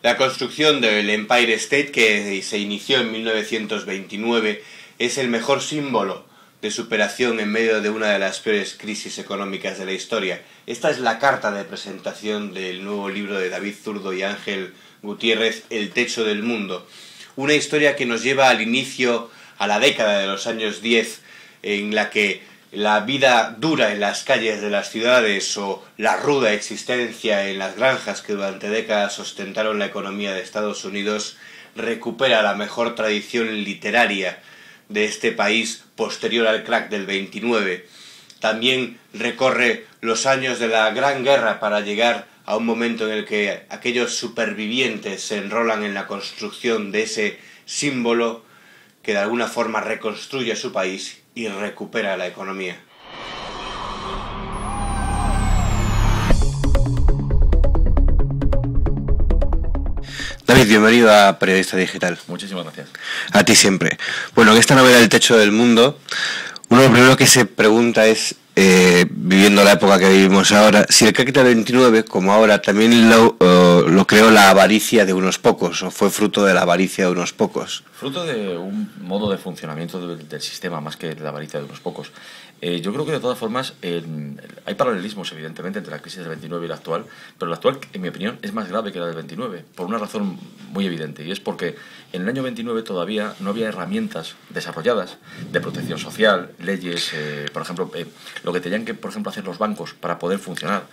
La construcción del Empire State, que se inició en 1929, es el mejor símbolo de superación en medio de una de las peores crisis económicas de la historia. Esta es la carta de presentación del nuevo libro de David Zurdo y Ángel Gutiérrez, El techo del mundo. Una historia que nos lleva al inicio, a la década de los años 10, en la que la vida dura en las calles de las ciudades o la ruda existencia en las granjas que durante décadas sustentaron la economía de Estados Unidos recupera la mejor tradición literaria de este país posterior al crack del 29. También recorre los años de la Gran Guerra para llegar a un momento en el que aquellos supervivientes se enrolan en la construcción de ese símbolo que de alguna forma reconstruye su país y recupera la economía. David, bienvenido a Periodista Digital. Muchísimas gracias. A ti siempre. Bueno, en esta novela El techo del mundo, uno de lo primero que se pregunta es, viviendo la época que vivimos ahora, si el crack del 29, como ahora, también lo creó la avaricia de unos pocos, o fue fruto de la avaricia de unos pocos. Fruto de un modo de funcionamiento del sistema, más que de la avaricia de unos pocos. Yo creo que de todas formas hay paralelismos, evidentemente, entre la crisis del 29 y la actual, pero la actual, en mi opinión, es más grave que la del 29, por una razón muy evidente, y es porque en el año 29 todavía no había herramientas desarrolladas de protección social, leyes, por ejemplo, lo que tenían que, por ejemplo, hacer los bancos para poder funcionar.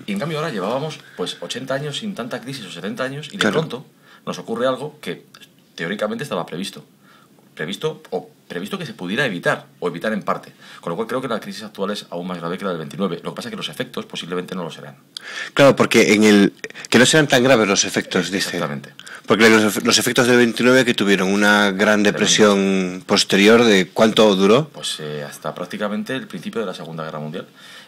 Y en cambio ahora llevábamos pues 80 años sin tanta crisis o 70 años y de pronto nos ocurre algo que teóricamente estaba previsto que se pudiera evitar o evitar en parte, con lo cual creo que la crisis actual es aún más grave que la del 29. Lo que pasa es que los efectos posiblemente no lo serán. Claro, porque que no sean tan graves los efectos, dice. Exactamente. Porque los efectos del 29 que tuvieron una gran depresión posterior, ¿de cuánto duró? Pues hasta prácticamente el principio de la Segunda Guerra Mundial.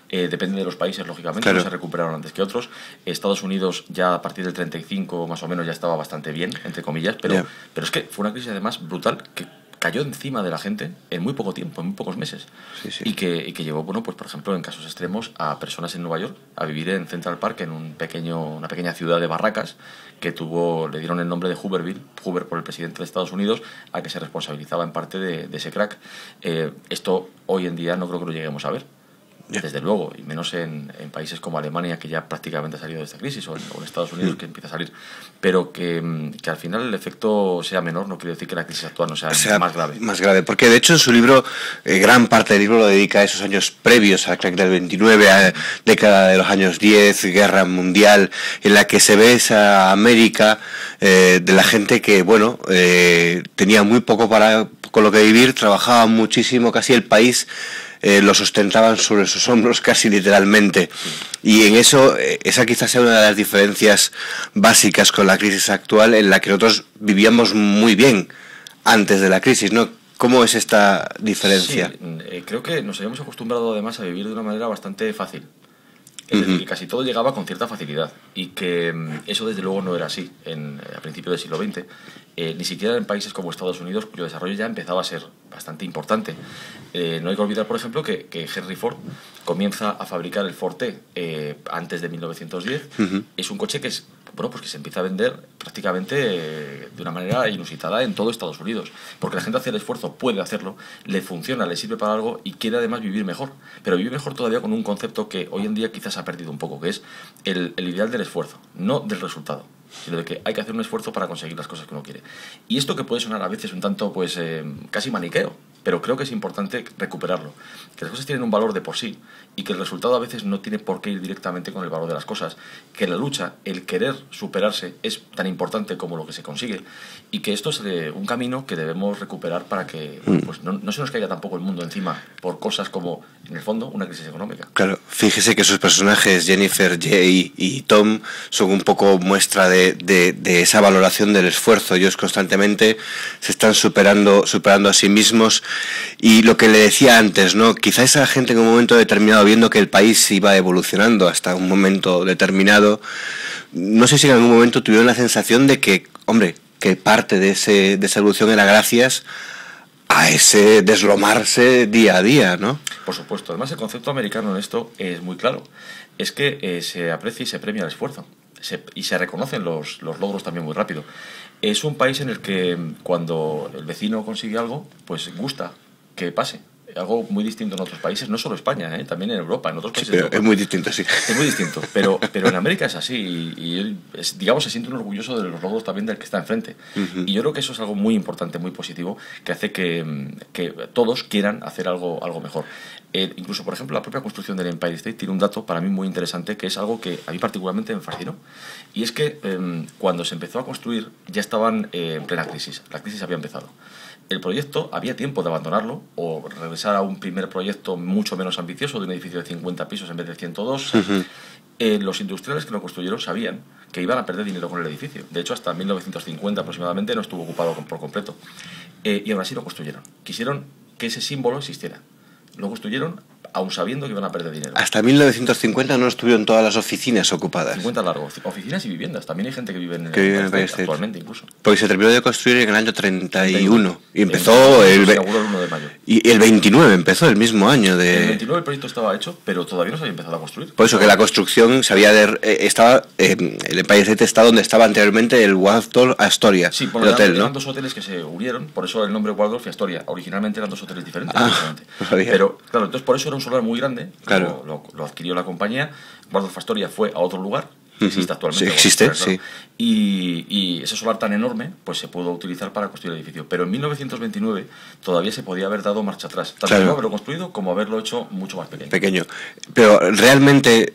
Depende de los países, lógicamente, claro. No se recuperaron antes que otros. Estados Unidos ya a partir del 35 más o menos ya estaba bastante bien, entre comillas, pero es que fue una crisis además brutal que cayó encima de la gente en muy poco tiempo, en muy pocos meses. Sí. Y que llevó, bueno, pues por ejemplo, en casos extremos, a personas en Nueva York a vivir en Central Park, en una pequeña ciudad de barracas que le dieron el nombre de Hooverville, Hoover por el presidente de Estados Unidos, a que se responsabilizaba en parte de ese crack. Esto hoy en día no creo que lo lleguemos a ver. Desde luego, y menos en países como Alemania, que ya prácticamente ha salido de esta crisis, o en Estados Unidos, que empieza a salir. Pero que al final el efecto sea menor no quiere decir que la crisis actual no sea más grave. Más grave, porque de hecho en su libro, gran parte del libro lo dedica a esos años previos al crack del 29, a década de los años 10, guerra mundial, en la que se ve esa América de la gente que, bueno, tenía muy poco con lo que vivir, trabajaba muchísimo, casi el país lo sustentaban sobre sus hombros casi literalmente, y en eso esa quizás sea una de las diferencias básicas con la crisis actual, en la que nosotros vivíamos muy bien antes de la crisis, ¿no? ¿Cómo es esta diferencia? Sí, creo que nos habíamos acostumbrado además a vivir de una manera bastante fácil. Es decir, que casi todo llegaba con cierta facilidad y que eso desde luego no era así a principios del siglo XX, ni siquiera en países como Estados Unidos, cuyo desarrollo ya empezaba a ser bastante importante. No hay que olvidar, por ejemplo, que Henry Ford comienza a fabricar el Ford T antes de 1910. Es un coche que se empieza a vender prácticamente de una manera inusitada en todo Estados Unidos, porque la gente hace el esfuerzo, puede hacerlo, le funciona, le sirve para algo y quiere además vivir mejor, pero vivir mejor todavía con un concepto que hoy en día quizás ha perdido un poco, que es el ideal del esfuerzo, no del resultado, sino de que hay que hacer un esfuerzo para conseguir las cosas que uno quiere. Y esto, que puede sonar a veces un tanto casi maniqueo, pero creo que es importante recuperarlo, que las cosas tienen un valor de por sí y que el resultado a veces no tiene por qué ir directamente con el valor de las cosas, que la lucha, el querer superarse, es tan importante como lo que se consigue, y que esto es un camino que debemos recuperar para que no se nos caiga tampoco el mundo encima por cosas como, en el fondo, una crisis económica. Claro, fíjese que sus personajes, Jennifer, Jay y Tom, son un poco muestra de esa valoración del esfuerzo. Ellos constantemente se están superando a sí mismos. Y lo que le decía antes, ¿no? Quizá esa gente en un momento determinado, viendo que el país iba evolucionando hasta un momento determinado, no sé si en algún momento tuvieron la sensación de que, hombre, que parte de esa evolución era gracias a ese deslomarse día a día, ¿no? Por supuesto. Además, el concepto americano en esto es muy claro. Es que se aprecia y se premia el esfuerzo. y se reconocen los logros también muy rápido. Es un país en el que cuando el vecino consigue algo, pues gusta que pase. Algo muy distinto en otros países, no solo España, también en Europa, en otros países. Sí, pero de es muy distinto, sí. Es muy distinto, pero en América es así y él, digamos, se siente un orgulloso de los logros también del que está enfrente. Y yo creo que eso es algo muy importante, muy positivo, que hace que todos quieran hacer algo mejor. Incluso, por ejemplo, la propia construcción del Empire State tiene un dato para mí muy interesante, que es algo que a mí particularmente me fascinó. Y es que cuando se empezó a construir ya estaban en plena crisis. La crisis había empezado. El proyecto había tiempo de abandonarlo o regresar a un primer proyecto mucho menos ambicioso de un edificio de 50 pisos en vez de 102. Los industriales que lo construyeron sabían que iban a perder dinero con el edificio. De hecho, hasta 1950 aproximadamente no estuvo ocupado por completo. Y aún así lo construyeron. Quisieron que ese símbolo existiera. Lo construyeron aún sabiendo que iban a perder dinero. Hasta 1950 no estuvieron todas las oficinas ocupadas. 50 largos. Oficinas y viviendas. También hay gente que vive en el Empire State actualmente incluso. Porque se terminó de construir en el año 31. Y empezó el 1 de mayo. Y el 29 empezó el mismo año de... El 29 el proyecto estaba hecho, pero todavía no se había empezado a construir. Por eso que la construcción se había estaba el Empire State está donde estaba anteriormente el Waldorf Astoria. Sí, el hotel, eran ¿no? dos hoteles que se unieron, por eso el nombre Waldorf y Astoria. Originalmente eran dos hoteles diferentes. No sabía. Pero claro, entonces por eso era un solar muy grande. Claro. Lo adquirió la compañía. Waldorf Astoria fue a otro lugar. Existe actualmente. Sí, existe, claro. sí. Y ese solar tan enorme pues se pudo utilizar para construir el edificio. Pero en 1929 todavía se podía haber dado marcha atrás. Tanto Claro. haberlo construido como haberlo hecho mucho más pequeño. Pequeño. Pero realmente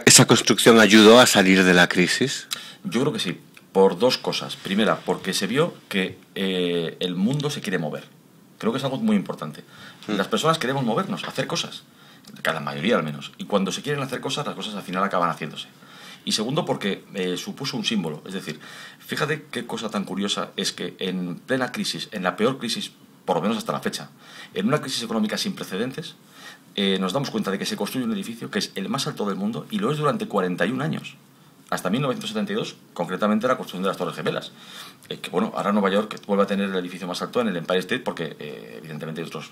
esa construcción ayudó a salir de la crisis. Yo creo que sí, por dos cosas. Primera, porque se vio que el mundo se quiere mover. Creo que es algo muy importante. Las personas queremos movernos, hacer cosas. La mayoría al menos. Y cuando se quieren hacer cosas, las cosas al final acaban haciéndose. Y segundo, porque supuso un símbolo. Es decir, fíjate qué cosa tan curiosa es que en plena crisis, en la peor crisis, por lo menos hasta la fecha, en una crisis económica sin precedentes, nos damos cuenta de que se construye un edificio que es el más alto del mundo y lo es durante 41 años. Hasta 1972, concretamente la construcción de las Torres Gemelas. Que bueno, ahora Nueva York vuelve a tener el edificio más alto en el Empire State porque evidentemente hay otras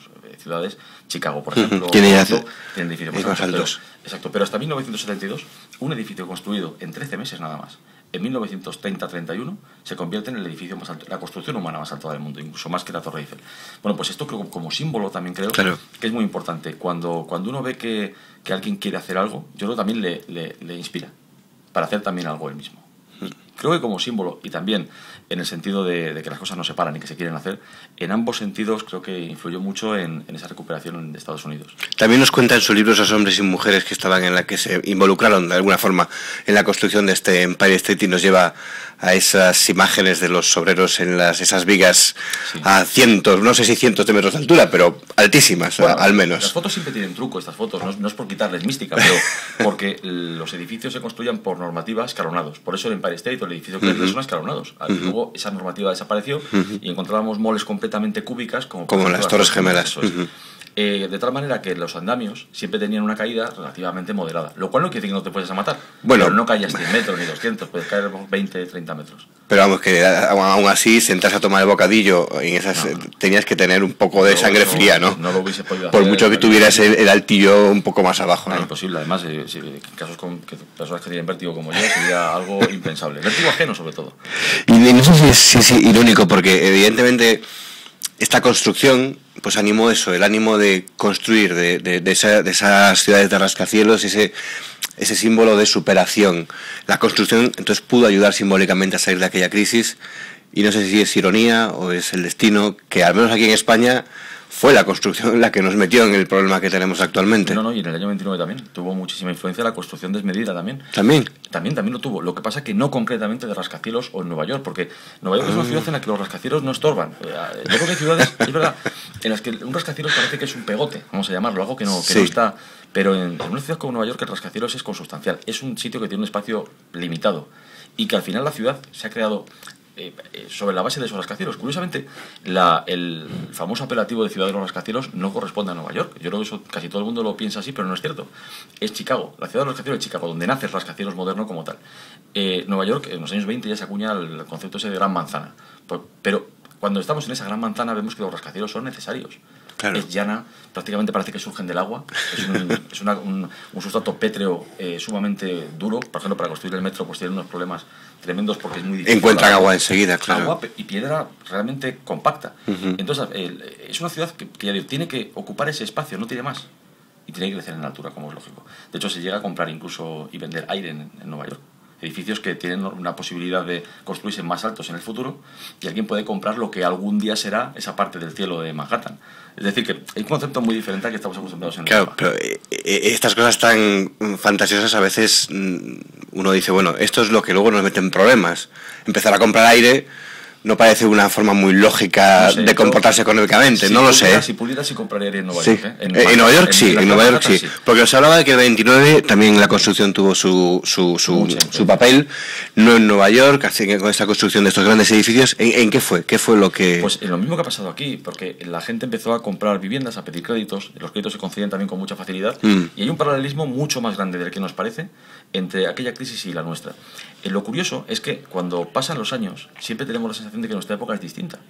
ciudades, Chicago por ejemplo, tienen edificios más altos. Exacto, pero hasta 1972 un edificio construido en 13 meses nada más, en 1930-31 se convierte en el edificio más alto, la construcción humana más alta del mundo, incluso más que la Torre Eiffel. Bueno, pues esto creo, como símbolo también creo Claro. que es muy importante. Cuando uno ve que alguien quiere hacer algo, yo creo que también le inspira para hacer también algo él mismo. Creo que como símbolo, y también en el sentido de que las cosas no se paran y que se quieren hacer, en ambos sentidos creo que influyó mucho en esa recuperación de Estados Unidos. También nos cuenta en su libro esos hombres y mujeres que estaban en la que se involucraron de alguna forma en la construcción de este Empire State y nos lleva a esas imágenes de los obreros en esas vigas a cientos, no sé si cientos de metros de altura, pero altísimas, bueno, al menos. Las fotos siempre tienen truco, estas fotos, no es por quitarles mística, pero porque los edificios se construyan por normativa escalonados. Por eso el Empire State o el edificio que son escalonados. Luego esa normativa desapareció y encontrábamos moles completamente cúbicas como las Torres Gemelas. De tal manera que los andamios siempre tenían una caída relativamente moderada, lo cual no quiere decir que no te puedes matar. Bueno, pero no caías 100 metros ni 200, puedes caer 20, 30 metros. Pero vamos, que aún así, sentarse a tomar el bocadillo, en esas tenías que tener un poco de sangre fría, ¿no? No lo hubiese podido hacer. Por mucho que tuvieras el altillo un poco más abajo, ¿no? Imposible, además, en casos con personas que tienen vértigo como yo, sería algo impensable. Vértigo ajeno, sobre todo. Y no sé si es irónico, porque evidentemente esta construcción pues animó eso, el ánimo de construir de esas ciudades de rascacielos, ese símbolo de superación. La construcción entonces pudo ayudar simbólicamente a salir de aquella crisis, y no sé si es ironía o es el destino que al menos aquí en España fue la construcción la que nos metió en el problema que tenemos actualmente. No, y en el año 29 también tuvo muchísima influencia la construcción desmedida también. También lo tuvo. Lo que pasa que no concretamente de rascacielos o en Nueva York, porque Nueva York es una ciudad en la que los rascacielos no estorban. Yo creo que hay ciudades, es verdad, en las que un rascacielos parece que es un pegote, vamos a llamarlo, algo que no está. Pero en una ciudad como Nueva York el rascacielos es consustancial. Es un sitio que tiene un espacio limitado y que al final la ciudad se ha creado sobre la base de esos rascacielos. Curiosamente, el famoso apelativo de ciudad de los rascacielos no corresponde a Nueva York. Yo creo que eso casi todo el mundo lo piensa así, pero no es cierto. Es Chicago, la ciudad de los rascacielos es Chicago, donde nace el rascacielos moderno como tal. Nueva York, en los años 20 ya se acuña el concepto ese de gran manzana. Pero cuando estamos en esa gran manzana vemos que los rascacielos son necesarios. Claro. Es llana, prácticamente parece que surgen del agua. Es un sustrato pétreo sumamente duro. Por ejemplo, para construir el metro pues tiene unos problemas tremendos porque es muy difícil. Encuentran agua enseguida, claro. Agua y piedra realmente compacta. Uh-huh. Entonces, es una ciudad que ya digo, tiene que ocupar ese espacio, no tiene más. Y tiene que crecer en altura, como es lógico. De hecho, se llega a comprar incluso y vender aire en Nueva York. Edificios que tienen una posibilidad de construirse más altos en el futuro y alguien puede comprar lo que algún día será esa parte del cielo de Manhattan. Es decir, que hay un concepto muy diferente al que estamos acostumbrados en Europa. Claro, pero estas cosas tan fantasiosas a veces uno dice, bueno, esto es lo que luego nos mete en problemas. Empezar a comprar aire no parece una forma muy lógica de comportarse económicamente, no lo sé. Si pudieras, sí compraría aire en Nueva York. En Nueva York sí, en Nueva York sí. Porque os hablaba de que el 29 también la construcción tuvo su papel, no en Nueva York, así que con esta construcción de estos grandes edificios, ¿en qué fue? ¿Qué fue lo que...? Pues en lo mismo que ha pasado aquí, porque la gente empezó a comprar viviendas, a pedir créditos, los créditos se conceden también con mucha facilidad, y hay un paralelismo mucho más grande del que nos parece entre aquella crisis y la nuestra. Lo curioso es que cuando pasan los años, siempre tenemos la sensación de que nuestra época es distinta.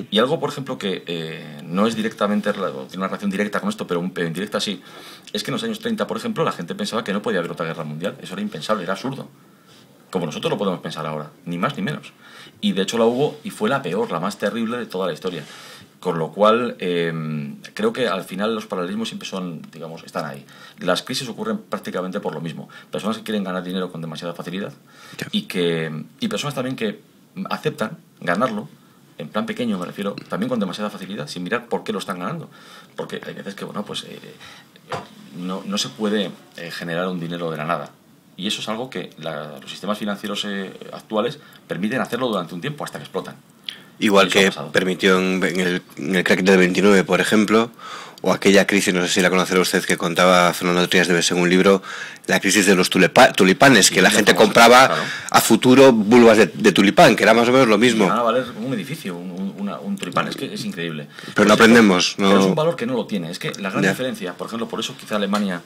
Y algo, por ejemplo, que no es directamente, tiene una relación directa con esto, pero indirecta sí, es que en los años 30, por ejemplo, la gente pensaba que no podía haber otra guerra mundial. Eso era impensable, era absurdo. Como nosotros lo podemos pensar ahora, ni más ni menos. Y de hecho la hubo y fue la peor, la más terrible de toda la historia. Con lo cual, creo que al final los paralelismos siempre son, digamos, están ahí. Las crisis ocurren prácticamente por lo mismo. Personas que quieren ganar dinero con demasiada facilidad y personas también que aceptan ganarlo, en plan pequeño me refiero, también con demasiada facilidad, sin mirar por qué lo están ganando. Porque hay veces que, bueno, pues no se puede generar un dinero de la nada. Y eso es algo que los sistemas financieros actuales permiten hacerlo durante un tiempo hasta que explotan. Igual que permitió en el crack del 29, por ejemplo, o aquella crisis, no sé si la conocerá usted, que contaba Fernando Trías de según un libro, la crisis de los tulipanes, que la gente compraba a futuro bulbas de tulipán, que era más o menos lo mismo. Van a valer un edificio, un tulipán, es que es increíble. Pero no aprendemos. Pero es un valor que no lo tiene. Es que la gran diferencia, por ejemplo, por eso quizá Alemania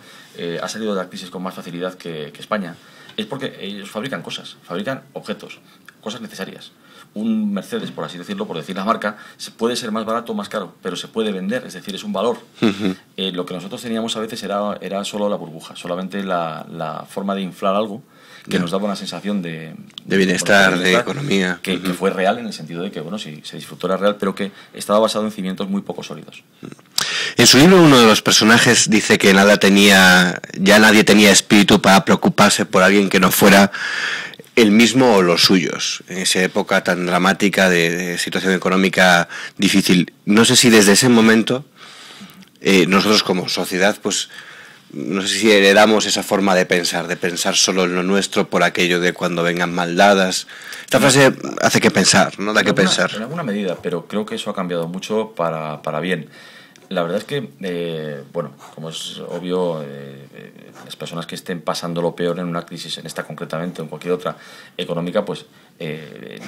ha salido de la crisis con más facilidad que España, es porque ellos fabrican cosas, fabrican objetos, cosas necesarias. Un Mercedes, por así decirlo, por decir la marca, puede ser más barato o más caro, pero se puede vender, es decir, es un valor. Uh-huh. Lo que nosotros teníamos a veces era solo la burbuja, solamente la forma de inflar algo que nos daba una sensación de bienestar, de economía. Que fue real en el sentido de que, bueno, sí, se disfrutó, era real, pero que estaba basado en cimientos muy poco sólidos. En su libro uno de los personajes dice que ya nadie tenía espíritu para preocuparse por alguien que no fuera el mismo o los suyos, en esa época tan dramática de situación económica difícil. No sé si desde ese momento nosotros como sociedad, pues no sé si heredamos esa forma de pensar solo en lo nuestro por aquello de cuando vengan maldadas. Esta frase hace que pensar, ¿no? Da que pensar. En alguna medida, pero creo que eso ha cambiado mucho para bien. La verdad es que, bueno, como es obvio, las personas que estén pasando lo peor en una crisis, en esta concretamente o en cualquier otra económica, pues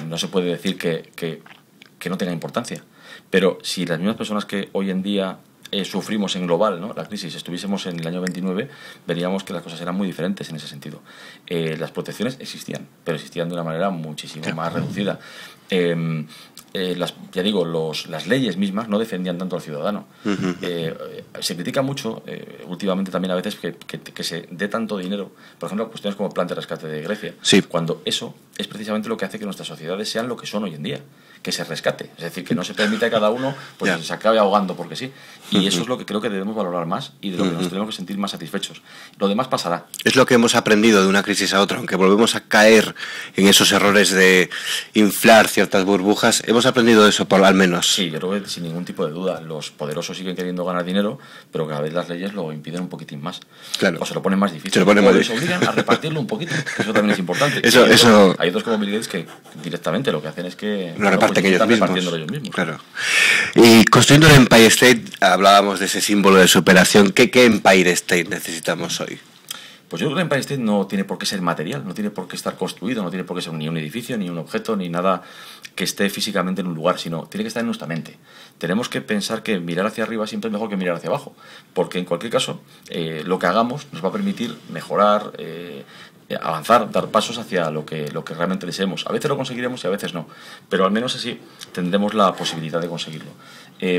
no se puede decir que no tenga importancia. Pero si las mismas personas que hoy en día sufrimos en global, ¿no?, la crisis, estuviésemos en el año 29, veríamos que las cosas eran muy diferentes en ese sentido. Las protecciones existían, pero existían de una manera muchísimo más reducida. Ya digo, las leyes mismas no defendían tanto al ciudadano. Uh-huh. Se critica mucho, últimamente también a veces, que se dé tanto dinero, por ejemplo, cuestiones como el plan de rescate de Grecia, sí, cuando eso es precisamente lo que hace que nuestras sociedades sean lo que son hoy en día, que se rescate, es decir, que no se permita a cada uno pues se acabe ahogando porque sí. Y eso es lo que creo que debemos valorar más y de lo que nos tenemos que sentir más satisfechos. Lo demás pasará. Es lo que hemos aprendido de una crisis a otra, aunque volvemos a caer en esos errores de inflar ciertas burbujas, hemos aprendido eso al menos. Sí, yo creo que sin ningún tipo de duda. Los poderosos siguen queriendo ganar dinero, pero cada vez las leyes lo impiden un poquitín más. Claro. O se lo ponen más difícil. Les obligan a repartirlo un poquito, que eso también es importante. Hay otros como Bill Gates que directamente lo que hacen es que lo reparten ellos mismos. mismos. Claro. Y construyendo el Empire State, hablábamos de ese símbolo de superación. ¿Qué Empire State necesitamos hoy? Pues yo creo que el Empire State no tiene por qué ser material, no tiene por qué estar construido, no tiene por qué ser ni un edificio, ni un objeto, ni nada que esté físicamente en un lugar, sino tiene que estar en nuestra mente. Tenemos que pensar que mirar hacia arriba siempre es mejor que mirar hacia abajo, porque en cualquier caso lo que hagamos nos va a permitir mejorar, avanzar, dar pasos hacia lo que realmente deseemos. A veces lo conseguiremos y a veces no, pero al menos así tendremos la posibilidad de conseguirlo.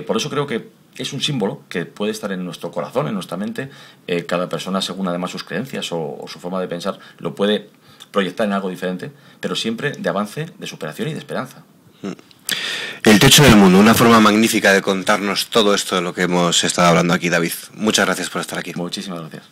Por eso creo que es un símbolo que puede estar en nuestro corazón, en nuestra mente. Cada persona, según además sus creencias o su forma de pensar, lo puede proyectar en algo diferente, pero siempre de avance, de superación y de esperanza. El techo del mundo, una forma magnífica de contarnos todo esto de lo que hemos estado hablando aquí, David. Muchas gracias por estar aquí. Muchísimas gracias.